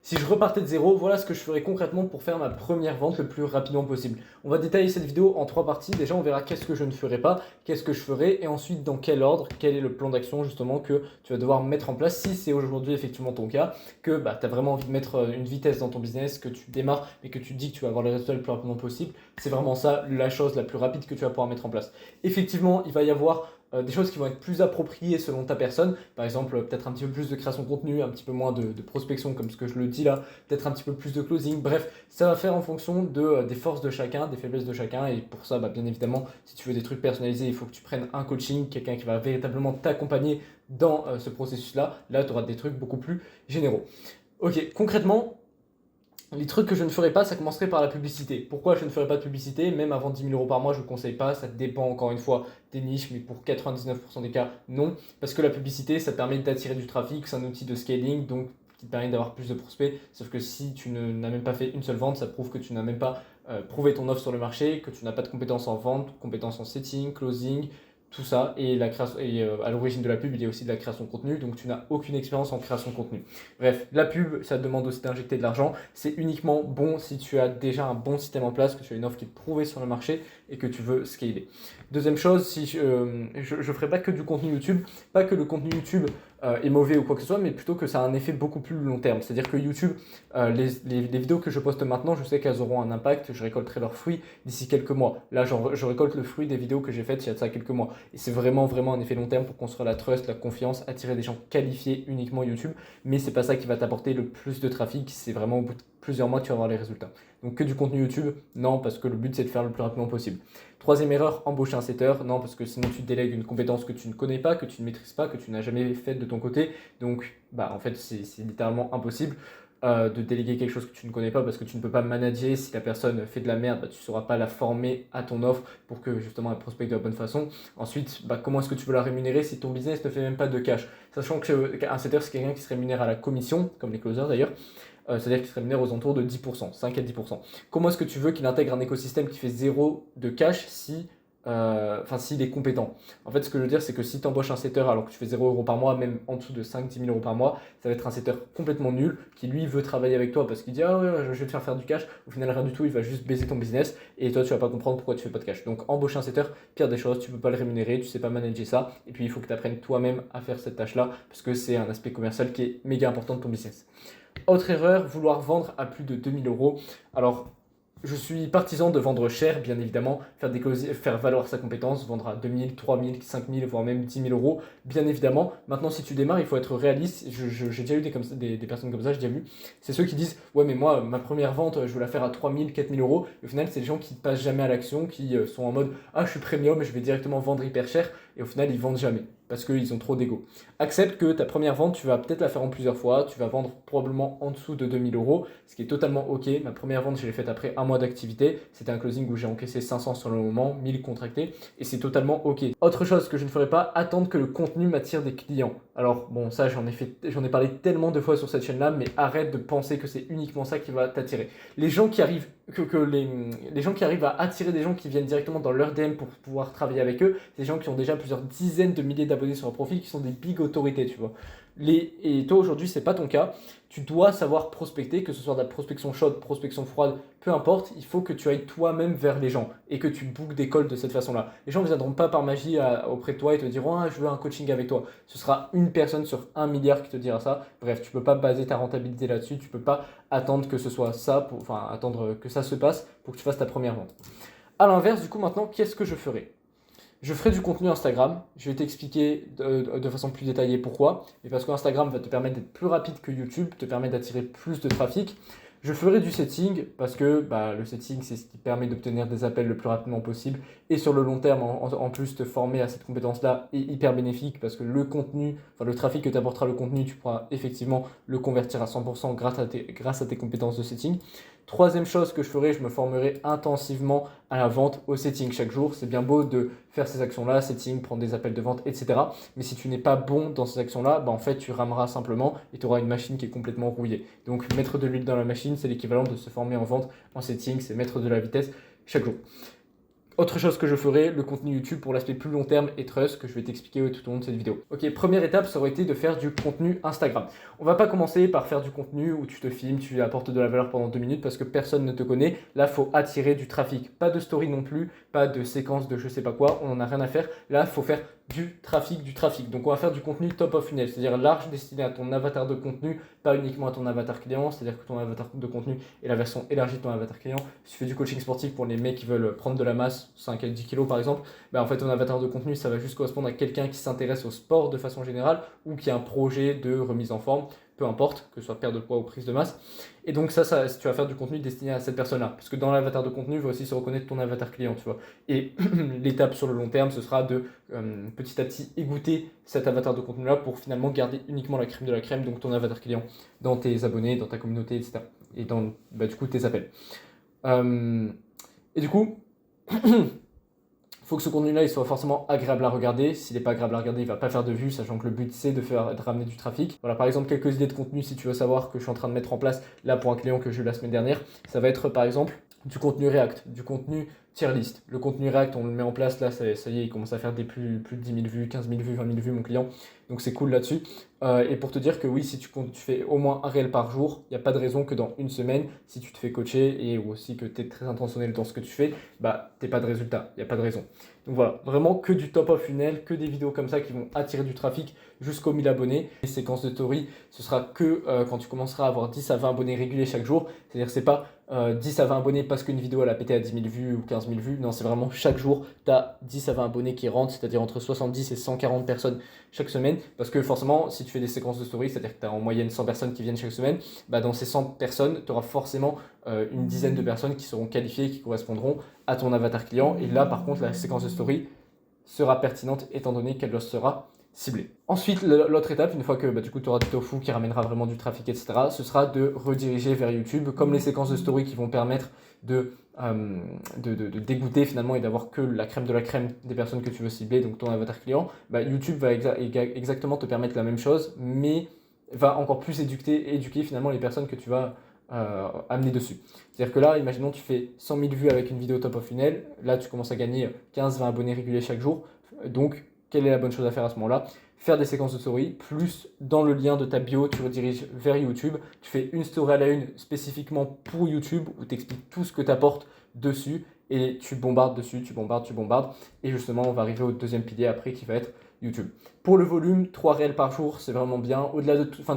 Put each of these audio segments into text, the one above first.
Si je repartais de zéro, voilà ce que je ferais concrètement pour faire ma première vente le plus rapidement possible. On va détailler cette vidéo en 3 parties. Déjà, on verra qu'est-ce que je ne ferai pas, qu'est-ce que je ferai, et ensuite dans quel ordre, quel est le plan d'action justement que tu vas devoir mettre en place si c'est aujourd'hui effectivement ton cas, que tu as vraiment envie de mettre une vitesse dans ton business, que tu démarres mais que tu dis que tu vas avoir les résultats le plus rapidement possible. C'est vraiment ça la chose la plus rapide que tu vas pouvoir mettre en place. Effectivement, il va y avoir des choses qui vont être plus appropriées selon ta personne. Par exemple, peut-être un petit peu plus de création de contenu, un petit peu moins de prospection comme ce que je le dis là, peut-être un petit peu plus de closing. Bref, ça va faire en fonction des forces de chacun, des faiblesses de chacun. Et pour ça, bien évidemment, si tu veux des trucs personnalisés, il faut que tu prennes un coaching, quelqu'un qui va véritablement t'accompagner dans ce processus-là. Là, tu auras des trucs beaucoup plus généraux. Ok, concrètement, les trucs que je ne ferai pas, ça commencerait par la publicité. Pourquoi je ne ferai pas de publicité? Même avant 10 000 euros par mois, je ne le conseille pas. Ça dépend encore une fois des niches, mais pour 99% des cas, non. Parce que la publicité, ça te permet d'attirer du trafic, c'est un outil de scaling, donc qui te permet d'avoir plus de prospects. Sauf que si tu n'as même pas fait une seule vente, ça prouve que tu n'as même pas prouvé ton offre sur le marché, que tu n'as pas de compétences en vente, compétences en setting, closing, tout ça. Et, à l'origine de la pub, il y a aussi de la création de contenu, donc tu n'as aucune expérience en création de contenu. Bref, la pub, ça te demande aussi d'injecter de l'argent. C'est uniquement bon si tu as déjà un bon système en place, que tu as une offre qui est prouvée sur le marché et que tu veux scaler. Deuxième chose, si je ne ferai pas que du contenu YouTube, pas que le contenu YouTube est mauvais ou quoi que ce soit, mais plutôt que ça a un effet beaucoup plus long terme. C'est-à-dire que YouTube, les vidéos que je poste maintenant, je sais qu'elles auront un impact, je récolterai leurs fruits d'ici quelques mois. Là, je récolte le fruit des vidéos que j'ai faites il y a de ça quelques mois. Et c'est vraiment, vraiment un effet long terme pour construire la trust, la confiance, attirer des gens qualifiés uniquement YouTube. Mais c'est pas ça qui va t'apporter le plus de trafic, c'est vraiment au bout de plusieurs mois que tu vas avoir les résultats. Donc que du contenu YouTube, non, parce que le but c'est de faire le plus rapidement possible. Troisième erreur, embaucher un setter, non, parce que sinon tu délègues une compétence que tu ne connais pas, que tu ne maîtrises pas, que tu n'as jamais faite de ton côté. Donc en fait c'est littéralement impossible. De déléguer quelque chose que tu ne connais pas parce que tu ne peux pas manager. Si la personne fait de la merde, tu ne sauras pas la former à ton offre pour que justement elle prospecte de la bonne façon. Ensuite, comment est-ce que tu veux la rémunérer si ton business ne fait même pas de cash? Sachant qu'un setter, c'est quelqu'un qui se rémunère à la commission, comme les closers d'ailleurs. C'est-à-dire qu'il se rémunère aux alentours de 10%, 5 à 10%. Comment est-ce que tu veux qu'il intègre un écosystème qui fait zéro de cash s'il est compétent? En fait, ce que je veux dire, c'est que si tu embauches un setter alors que tu fais 0 € par mois, même en dessous de 5-10 000 euros par mois, ça va être un setter complètement nul qui lui veut travailler avec toi parce qu'il dit ah ouais, je vais te faire du cash. Au final, rien du tout, il va juste baiser ton business et toi, tu vas pas comprendre pourquoi tu fais pas de cash. Donc, embaucher un setter, pire des choses, tu peux pas le rémunérer, tu sais pas manager ça. Et puis, il faut que tu apprennes toi-même à faire cette tâche-là parce que c'est un aspect commercial qui est méga important de ton business. Autre erreur, vouloir vendre à plus de 2 000 euros. Alors, je suis partisan de vendre cher, bien évidemment, faire valoir sa compétence, vendre à 2 000, 3 000, 5 000, voire même 10 000 euros, bien évidemment. Maintenant, si tu démarres, il faut être réaliste. J'ai déjà eu des personnes comme ça, j'ai déjà vu. C'est ceux qui disent ouais, mais moi, ma première vente, je veux la faire à 3 000, 4 000 euros. Et au final, c'est les gens qui ne passent jamais à l'action, qui sont en mode ah, je suis premium, je vais directement vendre hyper cher. Et au final, ils vendent jamais parce qu'ils ont trop d'ego. Accepte que ta première vente, tu vas peut-être la faire en plusieurs fois, tu vas vendre probablement en dessous de 2 000 euros, ce qui est totalement ok. Ma première vente, je l'ai faite après un mois d'activité. C'était un closing où j'ai encaissé 500 sur le moment, 1000 contractés, et c'est totalement ok. Autre chose que je ne ferai pas, attendre que le contenu m'attire des clients. Alors bon, ça j'en ai parlé tellement de fois sur cette chaîne-là, mais arrête de penser que c'est uniquement ça qui va t'attirer. Les gens qui arrivent, les gens qui arrivent à attirer des gens qui viennent directement dans leur DM pour pouvoir travailler avec eux, c'est des gens qui ont déjà plusieurs dizaines de milliers d'abonnés sur leur profil, qui sont des big autorités, tu vois. Et toi aujourd'hui, c'est pas ton cas. Tu dois savoir prospecter, que ce soit de la prospection chaude, prospection froide, peu importe. Il faut que tu ailles toi-même vers les gens et que tu bookes des calls de cette façon-là. Les gens ne viendront pas par magie auprès de toi et te diront ah, je veux un coaching avec toi. Ce sera une personne sur 1 milliard qui te dira ça. Bref, tu peux pas baser ta rentabilité là-dessus. Tu peux pas attendre que ce soit ça, attendre que ça se passe pour que tu fasses ta première vente. A l'inverse, du coup, maintenant, qu'est-ce que je ferai? Je ferai du contenu Instagram. Je vais t'expliquer de façon plus détaillée pourquoi. Et parce qu'Instagram va te permettre d'être plus rapide que YouTube, te permet d'attirer plus de trafic. Je ferai du setting parce que le setting, c'est ce qui permet d'obtenir des appels le plus rapidement possible. Et sur le long terme, en plus, te former à cette compétence-là est hyper bénéfique parce que le contenu, le trafic que t'apportera le contenu, tu pourras effectivement le convertir à 100% grâce à tes compétences de setting. Troisième chose que je ferai, je me formerai intensivement à la vente, au setting chaque jour. C'est bien beau de faire ces actions-là, setting, prendre des appels de vente, etc. Mais si tu n'es pas bon dans ces actions-là, en fait, tu rameras simplement et tu auras une machine qui est complètement rouillée. Donc, mettre de l'huile dans la machine, c'est l'équivalent de se former en vente, en setting, c'est mettre de la vitesse chaque jour. Autre chose que je ferai, le contenu YouTube pour l'aspect plus long terme et trust que je vais t'expliquer tout au long de cette vidéo. Ok, première étape, ça aurait été de faire du contenu Instagram. On va pas commencer par faire du contenu où tu te filmes, tu apportes de la valeur pendant 2 minutes parce que personne ne te connaît. Là, il faut attirer du trafic. Pas de story non plus, pas de séquence de je sais pas quoi, on n'en a rien à faire. Là, il faut faire du trafic. Donc on va faire du contenu top of funnel, c'est-à-dire large destiné à ton avatar de contenu, pas uniquement à ton avatar client, c'est-à-dire que ton avatar de contenu est la version élargie de ton avatar client. Si tu fais du coaching sportif pour les mecs qui veulent prendre de la masse, 5 à 10 kilos par exemple, en fait ton avatar de contenu ça va juste correspondre à quelqu'un qui s'intéresse au sport de façon générale ou qui a un projet de remise en forme, peu importe, que ce soit perte de poids ou prise de masse. Et donc ça, tu vas faire du contenu destiné à cette personne-là. Parce que dans l'avatar de contenu, il va aussi se reconnaître ton avatar client, tu vois. Et l'étape sur le long terme, ce sera de petit à petit égoutter cet avatar de contenu-là pour finalement garder uniquement la crème de la crème, donc ton avatar client, dans tes abonnés, dans ta communauté, etc. Et dans du coup tes appels. Et du coup, faut que ce contenu-là il soit forcément agréable à regarder. S'il n'est pas agréable à regarder, il ne va pas faire de vues, sachant que le but c'est de ramener du trafic. Voilà, par exemple, quelques idées de contenu si tu veux savoir que je suis en train de mettre en place là pour un client que j'ai eu la semaine dernière. Ça va être par exemple du contenu React, du contenu tier list. Le contenu React, on le met en place là, ça y est, il commence à faire des plus de 10 000 vues, 15 000 vues, 20 000 vues, mon client. Donc c'est cool là-dessus. Et pour te dire que oui, si tu fais au moins un réel par jour, il n'y a pas de raison que dans une semaine, si tu te fais coacher et aussi que tu es très intentionnel dans ce que tu fais, tu n'aies pas de résultat. Il n'y a pas de raison. Donc voilà, vraiment que du top of funnel, que des vidéos comme ça qui vont attirer du trafic jusqu'aux 1000 abonnés. Les séquences de story, ce sera que quand tu commenceras à avoir 10 à 20 abonnés réguliers chaque jour. C'est-à-dire que c'est pas 10 à 20 abonnés parce qu'une vidéo elle a pété à 10 000 vues ou 15 000 vues. Non, c'est vraiment chaque jour, tu as 10 à 20 abonnés qui rentrent, c'est-à-dire entre 70 et 140 personnes chaque semaine. Parce que forcément, si tu fais des séquences de story, c'est-à-dire que tu as en moyenne 100 personnes qui viennent chaque semaine, dans ces 100 personnes, tu auras forcément une dizaine de personnes qui seront qualifiées, qui correspondront à ton avatar client. Et là, par contre, la séquence de story sera pertinente étant donné qu'elle sera ciblée. Ensuite, l'autre étape, une fois que du coup tu auras du tofu qui ramènera vraiment du trafic, etc., ce sera de rediriger vers YouTube, comme les séquences de story qui vont permettre de dégoûter finalement et d'avoir que la crème de la crème des personnes que tu veux cibler, donc ton avatar client. YouTube va exactement te permettre la même chose, mais va encore plus éduquer finalement les personnes que tu vas amener dessus. C'est-à-dire que là, imaginons tu fais 100 000 vues avec une vidéo top of funnel, là tu commences à gagner 15-20 abonnés réguliers chaque jour, donc quelle est la bonne chose à faire à ce moment-là? Faire des séquences de story, plus dans le lien de ta bio, tu rediriges vers YouTube, tu fais une story à la une spécifiquement pour YouTube où tu expliques tout ce que tu apportes dessus et tu bombardes dessus, tu bombardes. Et justement, on va arriver au deuxième pilier après qui va être YouTube. Pour le volume, 3 réels par jour, c'est vraiment bien.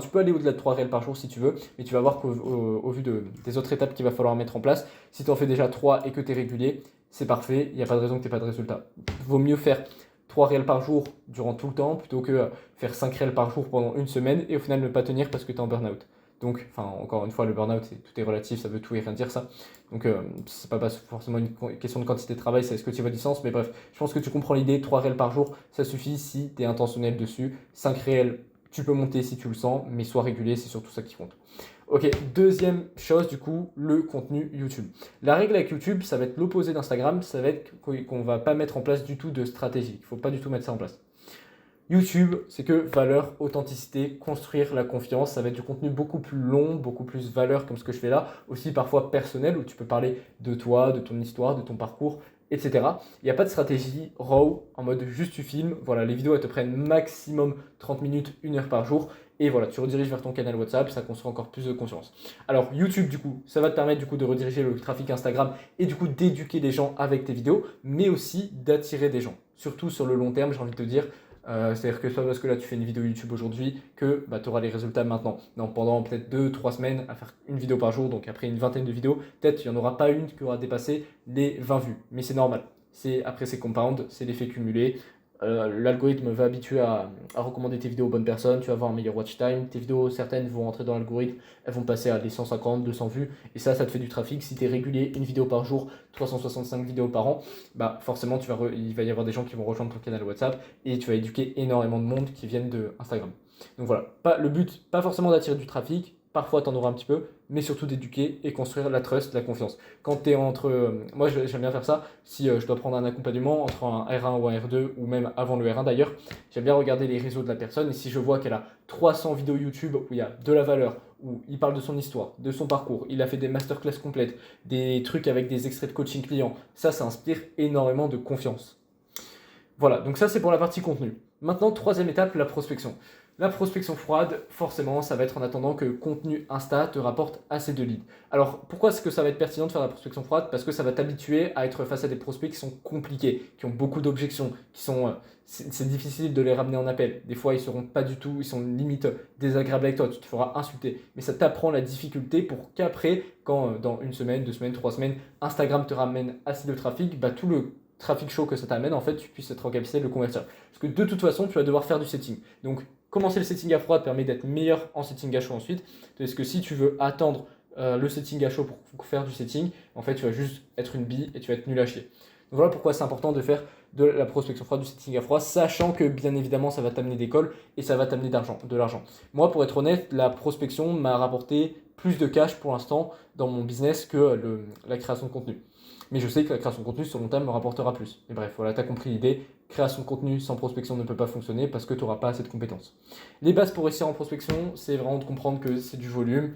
Tu peux aller au-delà de 3 réels par jour si tu veux, mais tu vas voir qu'au vu des autres étapes qu'il va falloir mettre en place, si tu en fais déjà 3 et que tu es régulier, c'est parfait, il n'y a pas de raison que tu n'aies pas de résultat. Vaut mieux faire 3 réels par jour durant tout le temps plutôt que faire 5 réels par jour pendant une semaine et au final ne pas tenir parce que tu es en burn-out. Donc, encore une fois, le burn-out, tout est relatif, ça veut tout et rien dire ça. Donc, c'est pas forcément une question de quantité de travail, c'est est-ce que tu vas du sens. Mais bref, je pense que tu comprends l'idée. 3 réels par jour, ça suffit si tu es intentionnel dessus. 5 réels, tu peux monter si tu le sens, mais sois régulier, c'est surtout ça qui compte. Ok, deuxième chose du coup, le contenu YouTube. La règle avec YouTube, ça va être l'opposé d'Instagram, ça va être qu'on ne va pas mettre en place du tout de stratégie. Il ne faut pas du tout mettre ça en place. YouTube, c'est que valeur, authenticité, construire la confiance. Ça va être du contenu beaucoup plus long, beaucoup plus valeur comme ce que je fais là. Aussi parfois personnel où tu peux parler de toi, de ton histoire, de ton parcours, etc. Il n'y a pas de stratégie raw en mode juste tu filmes. Voilà, les vidéos elles te prennent maximum 30 minutes, 1 heure par jour. Et voilà, tu rediriges vers ton canal WhatsApp, ça construit encore plus de confiance. Alors YouTube du coup, ça va te permettre du coup de rediriger le trafic Instagram et du coup d'éduquer les gens avec tes vidéos, mais aussi d'attirer des gens. Surtout sur le long terme, j'ai envie de te dire. C'est-à-dire que soit parce que là tu fais une vidéo YouTube aujourd'hui que tu auras les résultats maintenant. Non, pendant peut-être 2-3 semaines à faire une vidéo par jour, donc après une vingtaine de vidéos, peut-être il n'y en aura pas une qui aura dépassé les 20 vues. Mais c'est normal. Après c'est compound, c'est l'effet cumulé. L'algorithme va habituer à recommander tes vidéos aux bonnes personnes, tu vas avoir un meilleur watch time, tes vidéos certaines vont rentrer dans l'algorithme, elles vont passer à des 150, 200 vues, et ça te fait du trafic. Si tu es régulier, une vidéo par jour, 365 vidéos par an, forcément il va y avoir des gens qui vont rejoindre ton canal WhatsApp, et tu vas éduquer énormément de monde qui viennent de Instagram. Donc voilà, le but, pas forcément d'attirer du trafic, parfois tu en auras un petit peu, mais surtout d'éduquer et construire la trust, la confiance. Quand tu es moi j'aime bien faire ça, si je dois prendre un accompagnement entre un R1 ou un R2, ou même avant le R1 d'ailleurs, j'aime bien regarder les réseaux de la personne, et si je vois qu'elle a 300 vidéos YouTube où il y a de la valeur, où il parle de son histoire, de son parcours, il a fait des masterclass complètes, des trucs avec des extraits de coaching client, ça inspire énormément de confiance. Voilà, donc ça c'est pour la partie contenu. Maintenant, troisième étape, la prospection. La prospection froide, forcément, ça va être en attendant que contenu Insta te rapporte assez de leads. Alors, pourquoi est-ce que ça va être pertinent de faire la prospection froide? Parce que ça va t'habituer à être face à des prospects qui sont compliqués, qui ont beaucoup d'objections, qui sont, c'est difficile de les ramener en appel. Des fois, ils seront pas du tout, ils sont limite désagréables avec toi, tu te feras insulter. Mais ça t'apprend la difficulté pour qu'après, quand dans une semaine, 2 semaines, 3 semaines, Instagram te ramène assez de trafic, bah tout le trafic chaud que ça t'amène, en fait, tu puisses être en capacité de le convertir. Parce que de toute façon, tu vas devoir faire du setting. Donc, commencer le setting à froid te permet d'être meilleur en setting à chaud ensuite. Parce que si tu veux attendre le setting à chaud pour faire du setting, en fait, tu vas juste être une bille et tu vas être nul à chier. Donc voilà pourquoi c'est important de faire de la prospection froide, du setting à froid, sachant que bien évidemment ça va t'amener des calls et ça va t'amener de l'argent. Moi, pour être honnête, la prospection m'a rapporté plus de cash pour l'instant dans mon business que la création de contenu. Mais je sais que la création de contenu sur long terme me rapportera plus. Et bref, voilà, tu as compris l'idée. Création de contenu sans prospection ne peut pas fonctionner parce que tu n'auras pas assez de compétences. Les bases pour réussir en prospection, c'est vraiment de comprendre que c'est du volume.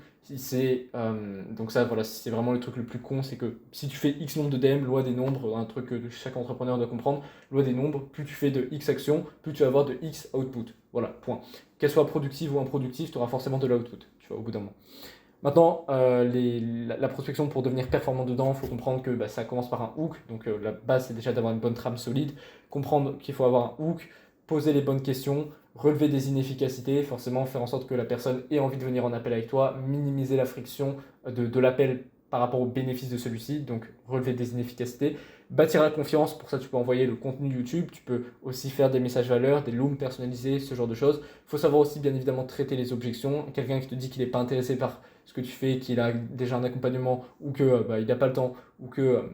Donc ça, voilà, c'est vraiment le truc le plus con, c'est que si tu fais X nombre de DM, loi des nombres, un truc que chaque entrepreneur doit comprendre, loi des nombres, plus tu fais de X actions, plus tu vas avoir de X output. Voilà, point. Qu'elle soit productive ou improductive, tu auras forcément de l'output, tu vois, au bout d'un moment. Maintenant, la prospection pour devenir performant dedans, il faut comprendre que ça commence par un hook. Donc la base, c'est déjà d'avoir une bonne trame solide. Comprendre qu'il faut avoir un hook, poser les bonnes questions, relever des inefficacités, forcément faire en sorte que la personne ait envie de venir en appel avec toi, minimiser la friction de l'appel par rapport aux bénéfices de celui-ci, donc relever des inefficacités, bâtir la confiance. Pour ça, tu peux envoyer le contenu YouTube, tu peux aussi faire des messages valeurs, des looms personnalisés, ce genre de choses. Il faut savoir aussi bien évidemment traiter les objections. Quelqu'un qui te dit qu'il n'est pas intéressé par ce que tu fais, qu'il a déjà un accompagnement ou que il n'a pas le temps ou que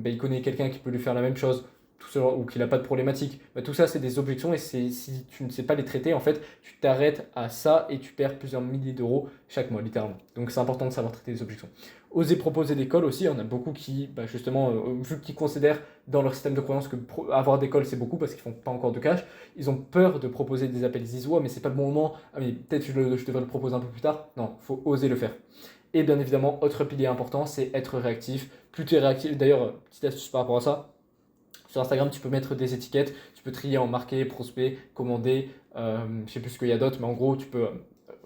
il connaît quelqu'un qui peut lui faire la même chose, tout ça, ou qu'il n'a pas de problématique, tout ça c'est des objections et si tu ne sais pas les traiter, en fait, tu t'arrêtes à ça et tu perds plusieurs milliers d'euros chaque mois, littéralement. Donc c'est important de savoir traiter les objections. Oser proposer des calls aussi, on a beaucoup qui, justement, vu qu'ils considèrent dans leur système de croyance que avoir des calls c'est beaucoup parce qu'ils font pas encore de cash, ils ont peur de proposer des appels. Ils disent ouais mais c'est pas le bon moment, ah mais peut-être je devrais le proposer un peu plus tard. Non, faut oser le faire. Et bien évidemment, autre pilier important, c'est être réactif. Plus tu es réactif, d'ailleurs, petite astuce par rapport à ça, sur Instagram, tu peux mettre des étiquettes, tu peux trier en marqué, prospect, commandé, je sais plus ce qu'il y a d'autre, mais en gros, tu peux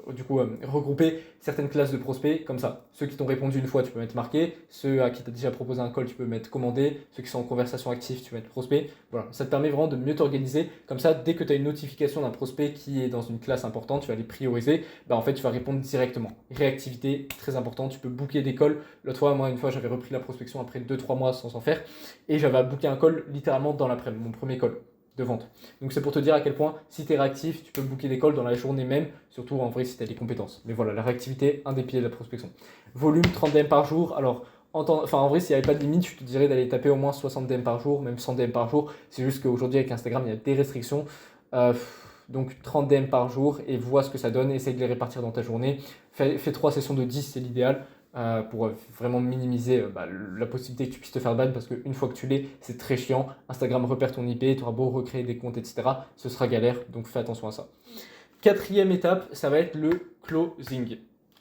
regrouper certaines classes de prospects comme ça. Ceux qui t'ont répondu une fois, tu peux mettre marqué. Ceux à qui tu as déjà proposé un call, tu peux mettre commandé. Ceux qui sont en conversation active, tu peux mettre prospect. Voilà, ça te permet vraiment de mieux t'organiser. Comme ça, dès que tu as une notification d'un prospect qui est dans une classe importante, tu vas les prioriser. En fait, tu vas répondre directement. Réactivité, très important. Tu peux booker des calls. L'autre fois, moi, une fois, j'avais repris la prospection après 2-3 mois sans en faire. Et j'avais booké un call littéralement dans l'après-midi, mon premier call de vente. Donc c'est pour te dire à quel point si tu es réactif, tu peux booker des calls dans la journée même, surtout en vrai si tu as des compétences. Mais voilà, la réactivité, un des piliers de la prospection. Volume, 30 DM par jour. Alors, en vrai, s'il n'y avait pas de limite, je te dirais d'aller taper au moins 60 DM par jour, même 100 DM par jour. C'est juste qu'aujourd'hui avec Instagram, il y a des restrictions. Donc 30 DM par jour et vois ce que ça donne. Essaye de les répartir dans ta journée. Fais 3 sessions de 10, c'est l'idéal. Pour vraiment minimiser la possibilité que tu puisses te faire ban parce qu'une fois que tu l'es, c'est très chiant. Instagram repère ton IP, tu auras beau recréer des comptes, etc. Ce sera galère, donc fais attention à ça. Quatrième étape, ça va être le closing.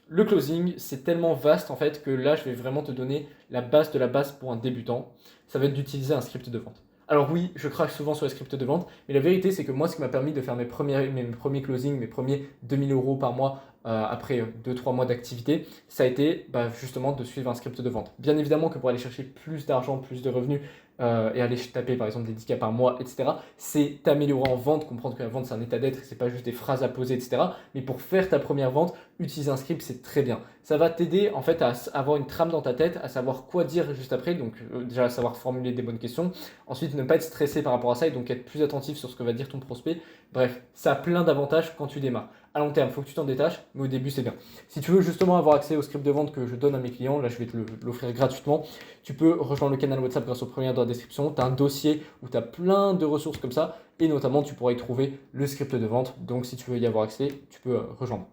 Le closing, c'est tellement vaste en fait que là, je vais vraiment te donner la base de la base pour un débutant. Ça va être d'utiliser un script de vente. Alors oui, je crache souvent sur les scripts de vente, mais la vérité c'est que moi, ce qui m'a permis de faire mes premiers closings, mes premiers 2000 euros par mois après 2-3 mois d'activité, ça a été justement de suivre un script de vente. Bien évidemment que pour aller chercher plus d'argent, plus de revenus, et aller taper par exemple des 10K par mois, etc., c'est t'améliorer en vente, comprendre que la vente c'est un état d'être, c'est pas juste des phrases à poser, etc. Mais pour faire ta première vente, utiliser un script c'est très bien. Ça va t'aider en fait à avoir une trame dans ta tête, à savoir quoi dire juste après, donc déjà à savoir formuler des bonnes questions, ensuite ne pas être stressé par rapport à ça et donc être plus attentif sur ce que va dire ton prospect. Bref, ça a plein d'avantages quand tu démarres. À long terme, il faut que tu t'en détaches, mais au début c'est bien. Si tu veux justement avoir accès au script de vente que je donne à mes clients, là je vais te l'offrir gratuitement, tu peux rejoindre le canal WhatsApp grâce au premier lien dans la description. Tu as un dossier où tu as plein de ressources comme ça et notamment tu pourras y trouver le script de vente. Donc si tu veux y avoir accès, tu peux rejoindre.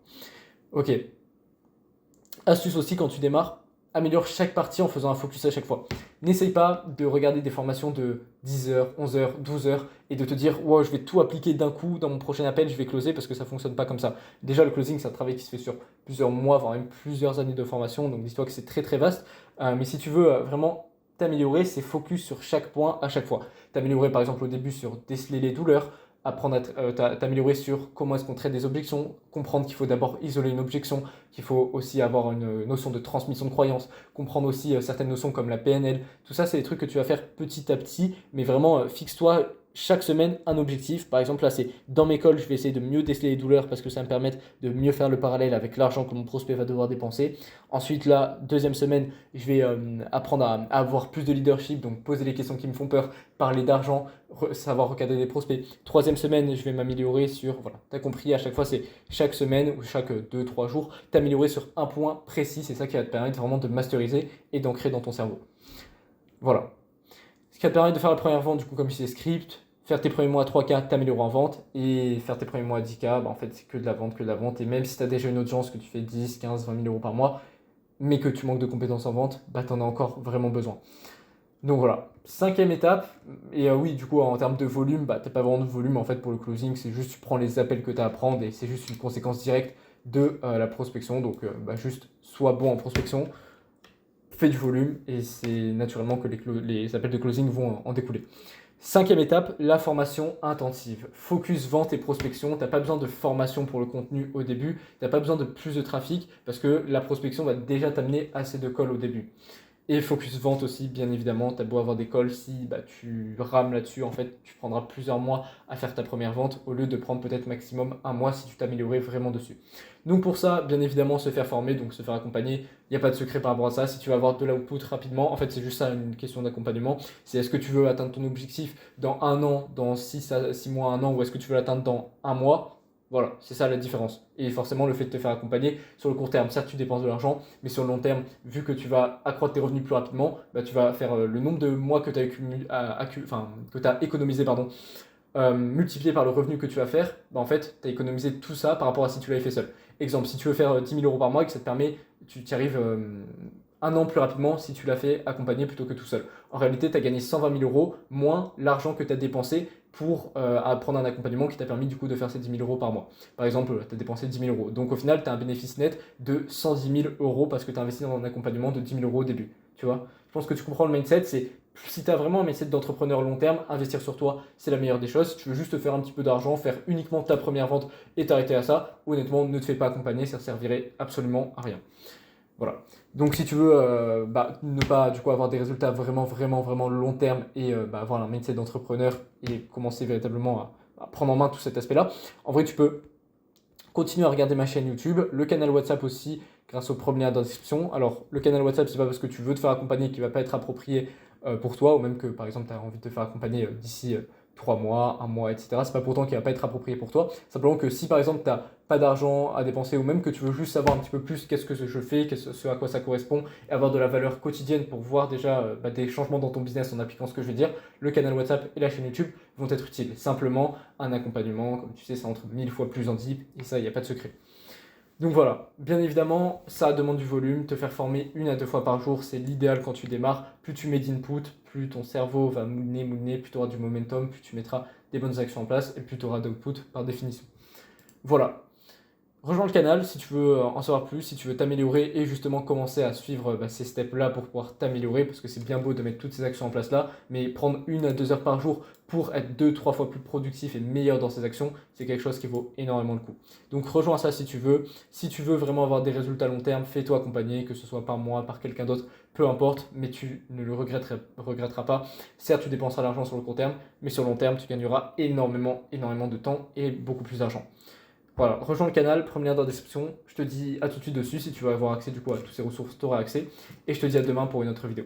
Ok. Astuce aussi quand tu démarres, améliore chaque partie en faisant un focus à chaque fois. N'essaye pas de regarder des formations de 10 heures, 11 heures, 12 heures et de te dire wow, je vais tout appliquer d'un coup dans mon prochain appel, je vais closer parce que ça ne fonctionne pas comme ça. Déjà, le closing, c'est un travail qui se fait sur plusieurs mois, voire même plusieurs années de formation, donc dis-toi que c'est très très vaste. Mais si tu veux vraiment t'améliorer, c'est focus sur chaque point à chaque fois. T'améliorer par exemple au début sur déceler les douleurs, apprendre à t'améliorer sur comment est-ce qu'on traite des objections, comprendre qu'il faut d'abord isoler une objection, qu'il faut aussi avoir une notion de transmission de croyance, comprendre aussi certaines notions comme la PNL. Tout ça, c'est des trucs que tu vas faire petit à petit, mais vraiment fixe-toi chaque semaine un objectif. Par exemple, là, c'est dans mes calls, je vais essayer de mieux déceler les douleurs parce que ça me permet de mieux faire le parallèle avec l'argent que mon prospect va devoir dépenser. Ensuite, là, deuxième semaine, je vais apprendre à avoir plus de leadership, donc poser les questions qui me font peur, parler d'argent, savoir recadrer des prospects. Troisième semaine, je vais m'améliorer sur, voilà, tu as compris, à chaque fois, c'est chaque semaine ou chaque 2-3 jours, t'améliorer sur un point précis. C'est ça qui va te permettre vraiment de masteriser et d'ancrer dans ton cerveau. Voilà. Ce qui va te permettre de faire la première vente, du coup, comme c'est script, faire tes premiers mois à 3K, t'améliorer en vente, et faire tes premiers mois à 10K, bah, en fait, c'est que de la vente, que de la vente. Et même si tu as déjà une audience, que tu fais 10, 15, 20 000 euros par mois, mais que tu manques de compétences en vente, bah, tu en as encore vraiment besoin. Donc voilà, cinquième étape, et oui, du coup, en termes de volume, bah, tu n'as pas vraiment de volume en fait pour le closing, c'est juste tu prends les appels que tu as à prendre et c'est juste une conséquence directe de la prospection. Donc, bah, juste sois bon en prospection, fais du volume et c'est naturellement que les appels de closing vont en découler. Cinquième étape, la formation intensive. Focus, vente et prospection. Tu n'as pas besoin de formation pour le contenu au début. Tu n'as pas besoin de plus de trafic parce que la prospection va déjà t'amener assez de calls au début. Et focus vente aussi, bien évidemment. Tu as beau avoir des calls, si bah, tu rames là-dessus, en fait, tu prendras plusieurs mois à faire ta première vente au lieu de prendre peut-être maximum un mois si tu t'améliorais vraiment dessus. Donc pour ça, bien évidemment, se faire former, donc se faire accompagner. Il n'y a pas de secret par rapport à ça. Si tu veux avoir de l'output rapidement, en fait, c'est juste ça une question d'accompagnement. C'est est-ce que tu veux atteindre ton objectif dans un an, dans 6 mois, un an, ou est-ce que tu veux l'atteindre dans un mois? Voilà, c'est ça la différence. Et forcément, le fait de te faire accompagner, sur le court terme, certes, tu dépenses de l'argent, mais sur le long terme, vu que tu vas accroître tes revenus plus rapidement, bah, tu vas faire le nombre de mois que tu as économisé, pardon, multiplié par le revenu que tu vas faire, bah, en fait, tu as économisé tout ça par rapport à si tu l'avais fait seul. Exemple, si tu veux faire 10 000 euros par mois et que ça te permet, tu y arrives un an plus rapidement si tu l'as fait accompagné plutôt que tout seul. En réalité, tu as gagné 120 000 euros moins l'argent que tu as dépensé pour prendre un accompagnement qui t'a permis du coup de faire ces 10 000 euros par mois. Par exemple, tu as dépensé 10 000 euros. Donc au final, tu as un bénéfice net de 110 000 euros parce que tu as investi dans un accompagnement de 10 000 euros au début. Tu vois, je pense que tu comprends le mindset, c'est si tu as vraiment un mindset d'entrepreneur long terme, investir sur toi, c'est la meilleure des choses. Si tu veux juste faire un petit peu d'argent, faire uniquement ta première vente et t'arrêter à ça, honnêtement, ne te fais pas accompagner, ça ne servirait absolument à rien. Voilà. Donc si tu veux ne pas du coup avoir des résultats vraiment long terme et avoir un mindset d'entrepreneur et commencer véritablement à prendre en main tout cet aspect-là, en vrai tu peux continuer à regarder ma chaîne YouTube, le canal WhatsApp aussi grâce au premier lien dans la description. Alors le canal WhatsApp, c'est pas parce que tu veux te faire accompagner qu'il va pas être approprié pour toi, ou même que par exemple tu as envie de te faire accompagner d'ici 3 mois, 1 mois, etc. C'est pas pourtant qu'il va pas être approprié pour toi. Simplement que si par exemple tu n'as pas d'argent à dépenser ou même que tu veux juste savoir un petit peu plus qu'est-ce que je fais, ce à quoi ça correspond et avoir de la valeur quotidienne pour voir déjà des changements dans ton business en appliquant ce que je vais dire, le canal WhatsApp et la chaîne YouTube vont être utiles. Simplement, un accompagnement, comme tu sais, c'est entre 1000 fois plus en deep et ça, il n'y a pas de secret. Donc voilà, bien évidemment, ça demande du volume. Te faire former 1 à 2 fois par jour, c'est l'idéal quand tu démarres. Plus tu mets d'input, plus ton cerveau va mouliner, plus tu auras du momentum, plus tu mettras des bonnes actions en place et plus tu auras d'output par définition. Voilà. Rejoins le canal si tu veux en savoir plus, si tu veux t'améliorer et justement commencer à suivre ces steps-là pour pouvoir t'améliorer, parce que c'est bien beau de mettre toutes ces actions en place là, mais prendre 1 à 2 heures par jour pour être 2-3 fois plus productif et meilleur dans ces actions, c'est quelque chose qui vaut énormément le coup. Donc rejoins ça si tu veux. Si tu veux vraiment avoir des résultats à long terme, fais-toi accompagner, que ce soit par moi, par quelqu'un d'autre, peu importe, mais tu ne le regretteras pas. Certes, tu dépenseras l'argent sur le court terme, mais sur le long terme, tu gagneras énormément de temps et beaucoup plus d'argent. Voilà, rejoins le canal, premier lien dans la description. Je te dis à tout de suite dessus si tu veux avoir accès du coup à toutes ces ressources, tu auras accès. Et je te dis à demain pour une autre vidéo.